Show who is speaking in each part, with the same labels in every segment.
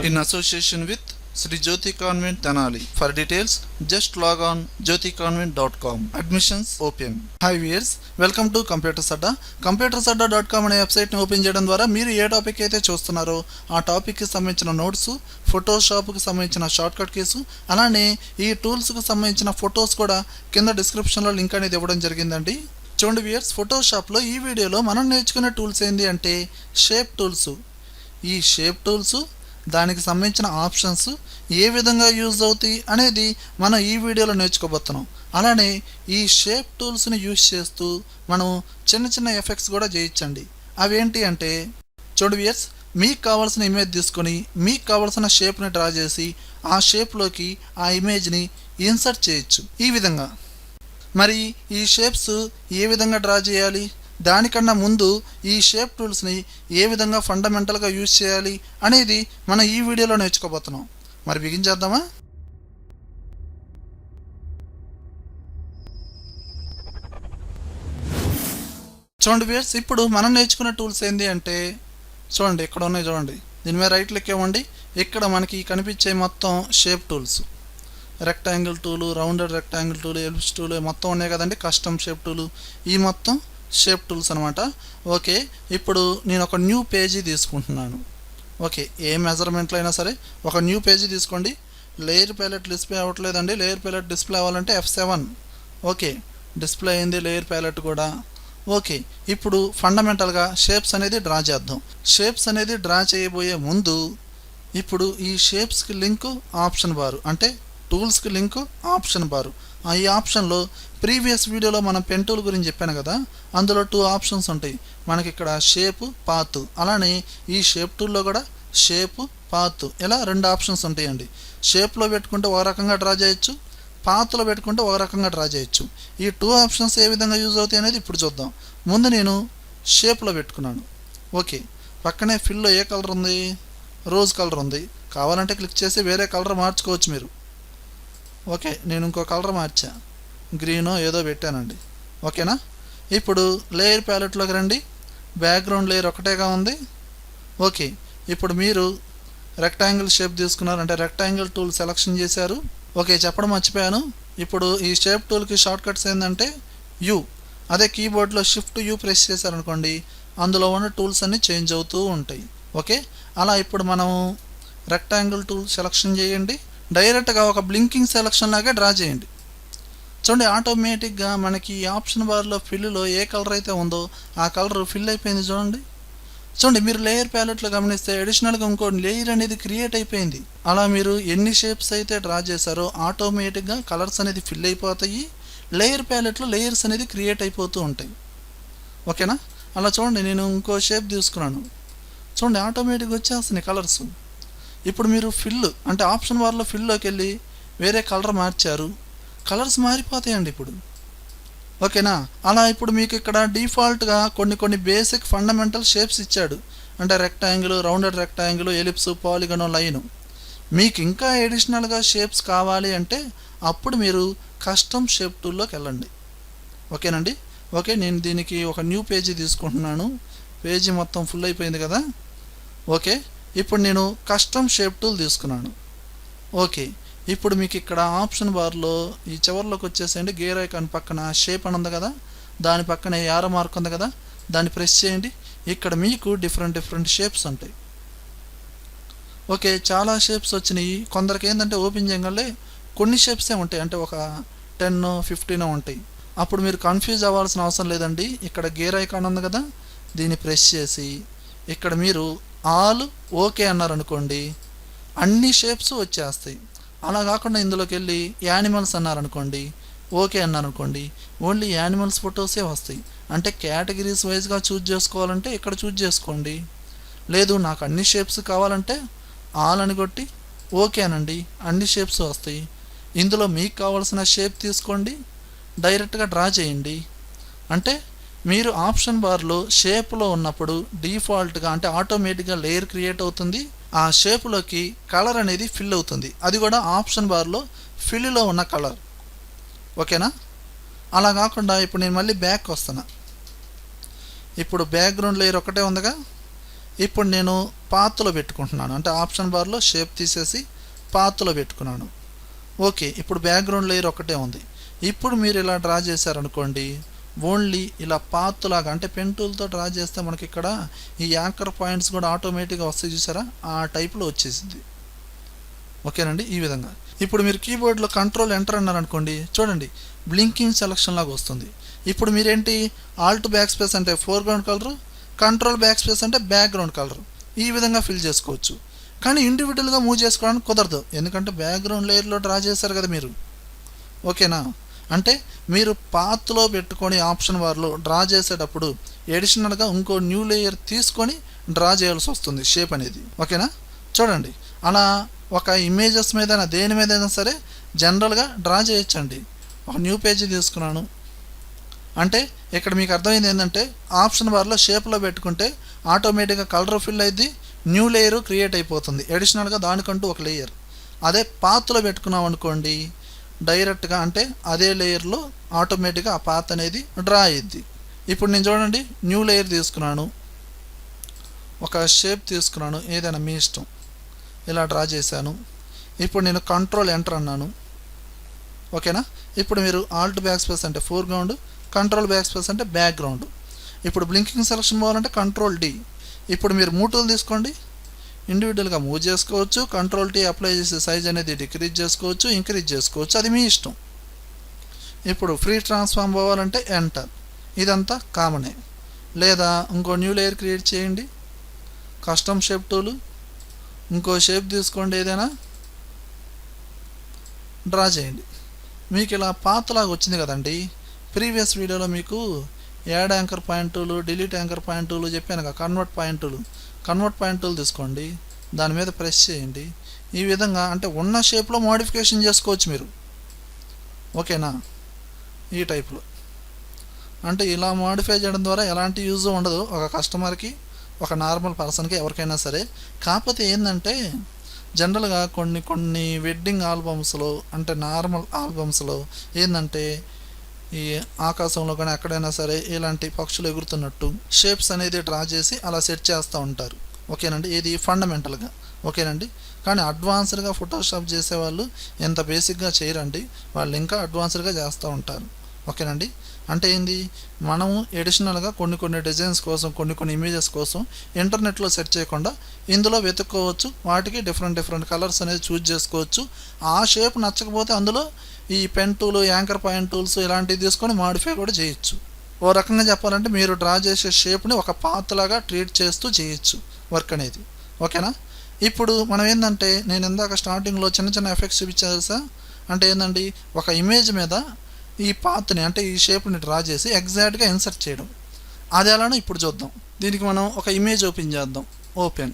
Speaker 1: in association with Sri Jyoti Convent Tenali. For details, just log on jyoticonvent.com. Admissions open. Hi viewers, welcome to Computers Adda. Computersadda.com అనే వెబ్సైట్ని open చేయడం ద్వారా మీరు ఏ topic అయితే చూస్తున్నారో ఆ టాపిక్కి సంబంధించిన నోట్స్, ఫోటోషాప్కి సంబంధించిన షార్ట్కట్ కీసు, అలానే ఈ టూల్స్కి సంబంధించిన ఫొటోస్ కూడా కింద డిస్క్రిప్షన్లో లింక్ అనేది ఇవ్వడం జరిగిందండి. చూడండి వ్యూయర్స్, ఫోటోషాప్లో ఈ వీడియోలో మనం నేర్చుకునే టూల్స్ ఏంటి అంటే షేప్ టూల్స్. ఈ షేప్ టూల్స్, దానికి సంబంధించిన ఆప్షన్స్ ఏ విధంగా యూజ్ అవుతాయి అనేది మనం ఈ వీడియోలో నేర్చుకోబోతున్నాం. అలానే ఈ షేప్ టూల్స్ని యూజ్ చేస్తూ మనం చిన్న చిన్న ఎఫెక్ట్స్ కూడా చేయొచ్చండి. అవేంటి అంటే చూడండి వ్యూయర్స్, మీకు కావాల్సిన ఇమేజ్ తీసుకొని మీకు కావాల్సిన షేప్ని డ్రా చేసి ఆ షేప్లోకి ఆ ఇమేజ్ని ఇన్సర్ట్ చేయొచ్చు ఈ విధంగా. మరి ఈ షేప్స్ ఏ విధంగా డ్రా చేయాలి, దానికన్నా ముందు ఈ షేప్ టూల్స్ని ఏ విధంగా ఫండమెంటల్గా యూజ్ చేయాలి అనేది మనం ఈ వీడియోలో నేర్చుకోబోతున్నాం. మరి బిగించేద్దామా? చూడండి వ్యూయర్స్, ఇప్పుడు మనం నేర్చుకున్న టూల్స్ ఏంటి అంటే చూడండి ఇక్కడ ఉన్నాయి. చూడండి దీని మీద రైట్ క్లిక్ ఇవ్వండి. ఇక్కడ మనకి కనిపించే మొత్తం shape tools, rectangle tool, rounded rectangle tool, ellipse tool మొత్తం ఉన్నాయి కదండి. కస్టమ్ షేప్ టూలు, ఈ మొత్తం షేప్ టూల్స్ అనమాట. ఓకే, ఇప్పుడు నేను ఒక న్యూ పేజీ తీసుకుంటున్నాను. ఓకే, ఏ మెజర్మెంట్లో అయినా సరే ఒక న్యూ పేజీ తీసుకోండి. లేయర్ ప్యాలెట్ డిస్ప్లే అవ్వట్లేదండి. లేయర్ ప్యాలెట్ డిస్ప్లే అవ్వాలంటే F7. ఓకే, డిస్ప్లే అయింది లేయర్ ప్యాలెట్ కూడా. ఓకే, ఇప్పుడు ఫండమెంటల్గా షేప్స్ అనేది డ్రా చేద్దాం. షేప్స్ అనేది డ్రా చేయబోయే ముందు ఇప్పుడు ఈ షేప్స్కి లింకు ఆప్షన్ బారు, అంటే టూల్స్కి లింకు ఆప్షన్ బారు. ఈ ఆప్షన్లో ప్రీవియస్ వీడియోలో మనం పెన్ టూల్ గురించి చెప్పాను కదా, అందులో 2 ఆప్షన్స్ ఉంటాయి మనకి. ఇక్కడ షేప్, పాత్. అలానే ఈ షేప్ టూల్లో కూడా షేప్, పాత్ ఇలా 2 ఆప్షన్స్ ఉంటాయండి. షేప్లో పెట్టుకుంటే ఒక రకంగా డ్రా చేయొచ్చు, పాత్లో పెట్టుకుంటే ఒక రకంగా డ్రా చేయొచ్చు. ఈ 2 ఆప్షన్స్ ఏ విధంగా యూజ్ అవుతాయి అనేది ఇప్పుడు చూద్దాం. ముందు నేను షేప్లో పెట్టుకున్నాను. ఓకే, పక్కనే ఫిల్లో ఏ కలర్ ఉంది? రోజ్ కలర్ ఉంది. కావాలంటే క్లిక్ చేసి వేరే కలర్ మార్చుకోవచ్చు మీరు. ఓకే, నేను ఇంకో కలర్ మార్చా, గ్రీనో ఏదో పెట్టానండి. ఓకేనా? ఇప్పుడు లేయర్ ప్యాలెట్లోకి రండి. బ్యాక్గ్రౌండ్ లేయర్ ఒకటేగా ఉంది. ఓకే, ఇప్పుడు మీరు రెక్టాంగిల్ షేప్ తీసుకున్నారు, అంటే రెక్టాంగిల్ టూల్ సెలెక్షన్ చేశారు. ఓకే, చెప్పడం మర్చిపోయాను. ఇప్పుడు ఈ షేప్ టూల్కి షార్ట్ కట్స్ ఏంటంటే యూ. అదే కీబోర్డ్లో షిఫ్ట్ యూ ప్రెస్ చేశారనుకోండి, అందులో ఉన్న టూల్స్ అన్నీ చేంజ్ అవుతూ ఉంటాయి. ఓకే, అలా ఇప్పుడు మనం రెక్టాంగిల్ టూల్ సెలెక్షన్ చేయండి. డైరెక్ట్గా ఒక బ్లింకింగ్ సెలెక్షన్ లాగా డ్రా చేయండి. చూడండి, ఆటోమేటిక్గా మనకి ఆప్షన్ బార్లో ఫిల్లో ఏ కలర్ అయితే ఉందో ఆ కలర్ ఫిల్ అయిపోయింది. చూడండి మీరు లేయర్ ప్యాలెట్లో గమనిస్తే అడిషనల్గా ఇంకో లేయర్ అనేది క్రియేట్ అయిపోయింది. అలా మీరు ఎన్ని షేప్స్ అయితే డ్రా చేశారో ఆటోమేటిక్గా కలర్స్ అనేది ఫిల్ అయిపోతాయి. లేయర్ ప్యాలెట్లో లేయర్స్ అనేది క్రియేట్ అయిపోతూ ఉంటాయి. ఓకేనా? అలా చూడండి, నేను ఇంకో షేప్ తీసుకున్నాను. చూడండి ఆటోమేటిక్గా వచ్చేస్తున్నాయి కలర్స్. ఇప్పుడు మీరు ఫిల్ అంటే ఆప్షన్ బార్లో ఫిల్లోకి వెళ్ళి వేరే కలర్ మార్చారు, కలర్స్ మారిపోతాయండి ఇప్పుడు. ఓకేనా? అలా ఇప్పుడు మీకు ఇక్కడ డిఫాల్ట్గా కొన్ని బేసిక్ ఫండమెంటల్ షేప్స్ ఇచ్చాడు. అంటే rectangle, rounded rectangle, ellipse, polygon, line. మీకు ఇంకా ఎడిషనల్గా షేప్స్ కావాలి అంటే అప్పుడు మీరు కస్టమ్ షేప్ టూల్లోకి వెళ్ళండి. ఓకేనండి? ఓకే, నేను దీనికి ఒక న్యూ పేజీ తీసుకుంటున్నాను. పేజీ మొత్తం ఫుల్ అయిపోయింది కదా. ఓకే, ఇప్పుడు నేను కస్టమ్ షేప్ టూల్ తీసుకున్నాను. ఓకే, ఇప్పుడు మీకు ఇక్కడ ఆప్షన్ బార్లో ఈ చివరిలోకి వచ్చేసేయండి. గేర్ ఐకాన్ పక్కన షేప్ అని ఉంది కదా, దాని పక్కన యారో మార్క్ ఉంది కదా, దాన్ని ప్రెస్ చేయండి. ఇక్కడ మీకు డిఫరెంట్ షేప్స్ ఉంటాయి. ఓకే, చాలా షేప్స్ వచ్చినాయి. కొందరికి ఏంటంటే ఓపెన్ చేయగలే కొన్ని షేప్సే ఉంటాయి, అంటే ఒక 10, 15 ఉంటాయి. అప్పుడు మీరు కన్ఫ్యూజ్ అవ్వాల్సిన అవసరం లేదండి. ఇక్కడ గేర్ ఐకాన్ ఉంది కదా, దీన్ని ప్రెస్ చేసి ఇక్కడ మీరు ఆల్ ఓకే అన్నారనుకోండి, అన్ని షేప్స్ వచ్చేస్తాయి. అలా కాకుండా ఇందులోకి వెళ్ళి యానిమల్స్ అన్నారనుకోండి, ఓకే అన్నారనుకోండి, ఓన్లీ యానిమల్స్ ఫొటోసే వస్తాయి. అంటే కేటగిరీస్ వైజ్గా చూజ్ చేసుకోవాలంటే ఇక్కడ చూజ్ చేసుకోండి. లేదు నాకు అన్ని షేప్స్ కావాలంటే ఆల్ అని కొట్టి ఓకే అనండి, అన్ని షేప్స్ వస్తాయి. ఇందులో మీకు కావాల్సిన షేప్ తీసుకోండి, డైరెక్ట్గా డ్రా చేయండి. అంటే మీరు ఆప్షన్ బార్లో షేప్లో ఉన్నప్పుడు డిఫాల్ట్గా అంటే ఆటోమేటిక్గా లేయర్ క్రియేట్ అవుతుంది. ఆ షేప్లోకి కలర్ అనేది ఫిల్ అవుతుంది. అది కూడా ఆప్షన్ బార్లో ఫిల్లో ఉన్న కలర్. ఓకేనా? అలా కాకుండా ఇప్పుడు నేను మళ్ళీ బ్యాక్ వస్తున్నా. ఇప్పుడు బ్యాక్గ్రౌండ్ లేయర్ ఒకటే ఉందిగా, ఇప్పుడు నేను పాత్లో పెట్టుకుంటున్నాను, అంటే ఆప్షన్ బార్లో షేప్ తీసేసి పాత్లో పెట్టుకున్నాను. ఓకే, ఇప్పుడు బ్యాక్గ్రౌండ్ లేయర్ ఒకటే ఉంది. ఇప్పుడు మీరు ఇలా డ్రా చేశారనుకోండి, ఓన్లీ ఇలా పాత్ లాగా అంటే పెన్ టూల్తో డ్రా చేస్తే మనకి ఇక్కడ ఈ యాంకర్ పాయింట్స్ కూడా ఆటోమేటిక్గా వస్తాయి, చూసారా, ఆ టైప్లో వచ్చేసింది. ఓకేనండి, ఈ విధంగా. ఇప్పుడు మీరు కీబోర్డ్లో కంట్రోల్ ఎంటర్ అన్నారనుకోండి, చూడండి బ్లింకింగ్ సెలక్షన్ లాగా వస్తుంది. ఇప్పుడు మీరేంటి ఆల్ట్ బ్యాక్ స్పేస్ అంటే foreground colour, control back space అంటే బ్యాక్గ్రౌండ్ కలరు, ఈ విధంగా ఫిల్ చేసుకోవచ్చు. కానీ ఇండివిజువల్గా మూవ్ చేసుకోవడానికి కుదరదు, ఎందుకంటే బ్యాక్గ్రౌండ్ లేయర్లో డ్రా చేశారు కదా మీరు. ఓకేనా, అంటే మీరు పాత్లో పెట్టుకొని ఆప్షన్ బార్లో డ్రా చేసేటప్పుడు ఎడిషనల్గా ఇంకో న్యూ లేయర్ తీసుకొని డ్రా చేయాల్సి వస్తుంది షేప్ అనేది. ఓకేనా, చూడండి అలా ఒక ఇమేజెస్ మీద దేని మీదైనా సరే జనరల్గా డ్రా చేయొచ్చండి. ఒక న్యూ పేజీ తీసుకున్నాను అంటే ఇక్కడ మీకు అర్థమైంది ఏంటంటే ఆప్షన్ బార్లో షేప్లో పెట్టుకుంటే ఆటోమేటిక్గా కలర్ ఫిల్ అయింది, న్యూ లేయర్ క్రియేట్ అయిపోతుంది ఎడిషనల్గా దానికంటూ ఒక లేయర్. అదే పాత్లో పెట్టుకున్నాం అనుకోండి, డైరెక్ట్గా అంటే అదే లేయర్లో ఆటోమేటిక్గా ఆ పాత్ అనేది డ్రా అయ్యిద్ది. ఇప్పుడు నేను చూడండి న్యూ లేయర్ తీసుకున్నాను, ఒక షేప్ తీసుకున్నాను, ఏదైనా మీ ఇష్టం, ఇలా డ్రా చేశాను. ఇప్పుడు నేను కంట్రోల్ ఎంటర్ అన్నాను. ఓకేనా, ఇప్పుడు మీరు ఆల్ట్ బ్యాక్ స్పేస్ అంటే ఫోర్గ్రౌండ్, కంట్రోల్ బ్యాక్ స్పేస్ అంటే బ్యాక్గ్రౌండ్. ఇప్పుడు బ్లింకింగ్ సెలక్షన్ పోవాలంటే కంట్రోల్ డి. ఇప్పుడు మీరు మూవ్ టూల్ తీసుకోండి, ఇండివిజువల్గా మూవ్ చేసుకోవచ్చు, కంట్రోల్ టీ అప్లై చేసే సైజ్ అనేది డిక్రీజ్ చేసుకోవచ్చు, ఇంక్రీజ్ చేసుకోవచ్చు, అది మీ ఇష్టం. ఇప్పుడు ఫ్రీ ట్రాన్స్ఫార్మ్ పోవాలంటే ఎంటర్, ఇదంతా కామనే. లేదా ఇంకో న్యూ లేయర్ క్రియేట్ చేయండి, కస్టమ్ షేప్ టూలు, ఇంకో షేప్ తీసుకోండి, ఏదైనా డ్రా చేయండి. మీకు ఇలా పాత్ లాగా వచ్చింది కదండి. ప్రీవియస్ వీడియోలో మీకు add anchor point tool, delete anchor point tool చెప్పాను కదా, convert point tool. Convert point tool తీసుకోండి, దాని మీద ప్రెస్ చేయండి. ఈ విధంగా అంటే ఉన్న షేప్లో మోడిఫికేషన్ చేసుకోవచ్చు మీరు. ఓకేనా, ఈ టైప్లో అంటే ఇలా మోడిఫై చేయడం ద్వారా ఎలాంటి యూజ్ ఉండదు ఒక కస్టమర్కి, ఒక నార్మల్ పర్సన్కి, ఎవరికైనా సరే. కాకపోతే ఏంటంటే జనరల్గా కొన్ని వెడ్డింగ్ ఆల్బమ్స్లో అంటే నార్మల్ ఆల్బమ్స్లో ఏంటంటే ఈ ఆకాశంలో కానీ ఎక్కడైనా సరే ఇలాంటి పక్షులు ఎగురుతున్నట్టు షేప్స్ అనేది డ్రా చేసి అలా సెట్ చేస్తూ ఉంటారు. ఓకేనండి, ఇది ఫండమెంటల్గా. ఓకేనండి, కానీ అడ్వాన్స్డ్గా ఫోటోషాప్ చేసేవాళ్ళు ఎంత బేసిక్గా చేయరండి, వాళ్ళు ఇంకా అడ్వాన్స్డ్గా చేస్తూ ఉంటారు. ఓకేనండి, అంటే ఏంది, మనము ఎడిషనల్గా కొన్ని డిజైన్స్ కోసం కొన్ని ఇమేజెస్ కోసం ఇంటర్నెట్లో సెర్చ్ చేయకుండా ఇందులో వెతుక్కోవచ్చు, వాటికి డిఫరెంట్ కలర్స్ అనేది చూజ్ చేసుకోవచ్చు. ఆ షేప్ నచ్చకపోతే అందులో ఈ pen tool, anchor point tools ఇలాంటివి తీసుకొని మాడిఫై కూడా చేయొచ్చు. ఓ రకంగా చెప్పాలంటే మీరు డ్రా చేసే షేప్ని ఒక పాత్ లాగా ట్రీట్ చేస్తూ చేయొచ్చు వర్క్ అనేది. ఓకేనా, ఇప్పుడు మనం ఏంటంటే నేను ఇందాక స్టార్టింగ్లో చిన్న ఎఫెక్ట్స్ చూపించా తెలుసా, అంటే ఏంటండి ఒక ఇమేజ్ మీద ఈ పాత్ని అంటే ఈ షేప్ని డ్రా చేసి ఎగ్జాక్ట్గా ఇన్సర్ట్ చేయడం. అది ఎలానో ఇప్పుడు చూద్దాం. దీనికి మనం ఒక ఇమేజ్ ఓపెన్ చేద్దాం. ఓపెన్.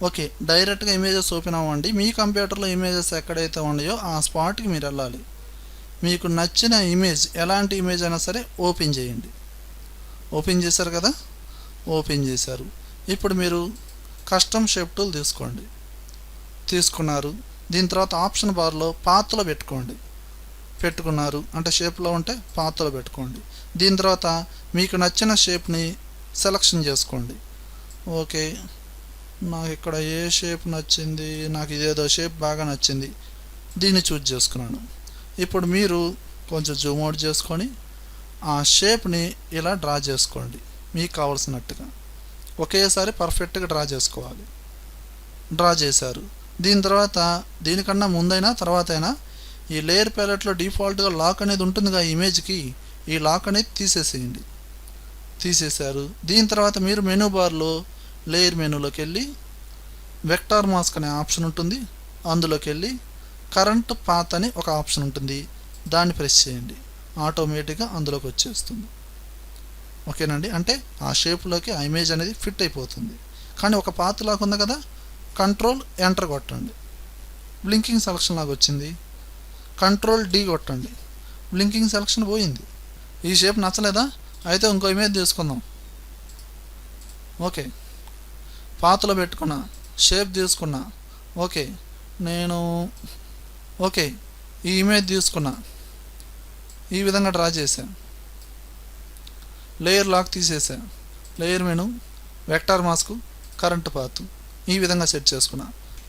Speaker 1: ఓకే, డైరెక్ట్గా ఇమేజెస్ ఓపెన్ అవ్వండి. మీ కంప్యూటర్లో ఇమేజెస్ ఎక్కడైతే ఉన్నాయో ఆ స్పాట్కి మీరు వెళ్ళాలి. మీకు నచ్చిన ఇమేజ్ ఎలాంటి ఇమేజ్ అయినా సరే ఓపెన్ చేయండి. ఓపెన్ చేశారు కదా, ఓపెన్ చేశారు. ఇప్పుడు మీరు కస్టమ్ షేప్ టూల్ తీసుకోండి, తీసుకున్నారు. దీని తర్వాత ఆప్షన్ బార్లో పాత్లో పెట్టుకున్నారు, అంటే షేప్లో ఉంటే పాత్లో పెట్టుకోండి. దీని తర్వాత మీకు నచ్చిన షేప్ని సెలక్షన్ చేసుకోండి. ఓకే, నాకు ఇక్కడ ఏ షేప్ నచ్చింది, నాకు ఇదేదో షేప్ బాగా నచ్చింది, దీన్ని చూజ్ చేసుకున్నాను. ఇప్పుడు మీరు కొంచెం జూమ్ అవుట్ చేసుకొని ఆ షేప్ని ఇలా డ్రా చేసుకోండి మీకు కావాల్సినట్టుగా. ఒకేసారి పర్ఫెక్ట్గా డ్రా చేసుకోవాలి. డ్రా చేశారు. దీని తర్వాత దీనికన్నా ముందైనా తర్వాత అయినా ఈ లేయర్ ప్యాలెట్లో డిఫాల్ట్గా లాక్ అనేది ఉంటుందిగా ఇమేజ్కి, ఈ లాక్ అనేది తీసేసేయండి. తీసేశారు. దీని తర్వాత మీరు మెనూ బార్లో లేయర్ మెనూలోకి వెళ్ళి వెక్టార్ మాస్క్ అనే ఆప్షన్ ఉంటుంది, అందులోకి వెళ్ళి కరెంట్ పాత్ అని ఒక ఆప్షన్ ఉంటుంది, దాన్ని ప్రెస్ చేయండి. ఆటోమేటిక్గా అందులోకి వచ్చేస్తుంది. ఓకేనండి, అంటే ఆ షేప్లోకి ఆ ఇమేజ్ అనేది ఫిట్ అయిపోతుంది. కానీ ఒక పాత్ లాగా ఉంది కదా, కంట్రోల్ ఎంటర్ కొట్టండి, బ్లింకింగ్ సెలక్షన్ లాగా వచ్చింది. కంట్రోల్ డి కొట్టండి, బ్లింకింగ్ సెలక్షన్ పోయింది. ఈ షేప్ నచ్చలేదా, అయితే ఇంకో ఇమేజ్ తీసుకుందాం. ఓకే, పాత్లో పెట్టుకున్నా, షేప్ తీసుకున్నా. ఓకే, ఓకే ఈ ఇమేజ్ తీసుకున్నా, ఈ విధంగా డ్రా చేశాను. లేయర్ లాక్ తీసేసా, layer menu, vector mask, current path ఈ విధంగా సెట్ చేసుకున్నా.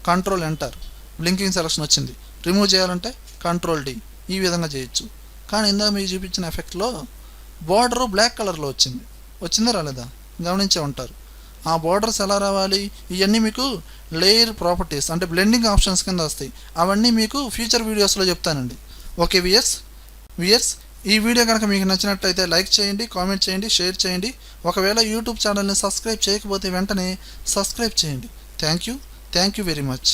Speaker 1: కంట్రోల్ ఎంటర్, బ్లింకింగ్ సెలక్షన్ వచ్చింది. రిమూవ్ చేయాలంటే కంట్రోల్ డి, ఈ విధంగా చేయొచ్చు. కానీ ఇందాక మీకు చూపించిన ఎఫెక్ట్లో బార్డరు బ్లాక్ కలర్లో వచ్చిందా రాలేదా గమనించే ఉంటారు. ఆ బార్డర్స్ ఎలా రావాలి, ఇవన్నీ మీకు లేయర్ ప్రాపర్టీస్ అంటే బ్లెండింగ్ ఆప్షన్స్ కింద వస్తాయి. అవన్నీ మీకు ఫ్యూచర్ వీడియోస్లో చెప్తానండి. ఓకే వియర్స్ ఈ వీడియో కనుక మీకు నచ్చినట్లయితే లైక్ చేయండి, కామెంట్ చేయండి, షేర్ చేయండి. ఒకవేళ యూట్యూబ్ ఛానల్ని సబ్స్క్రైబ్ చేయకపోతే వెంటనే సబ్స్క్రైబ్ చేయండి. Thank you very much.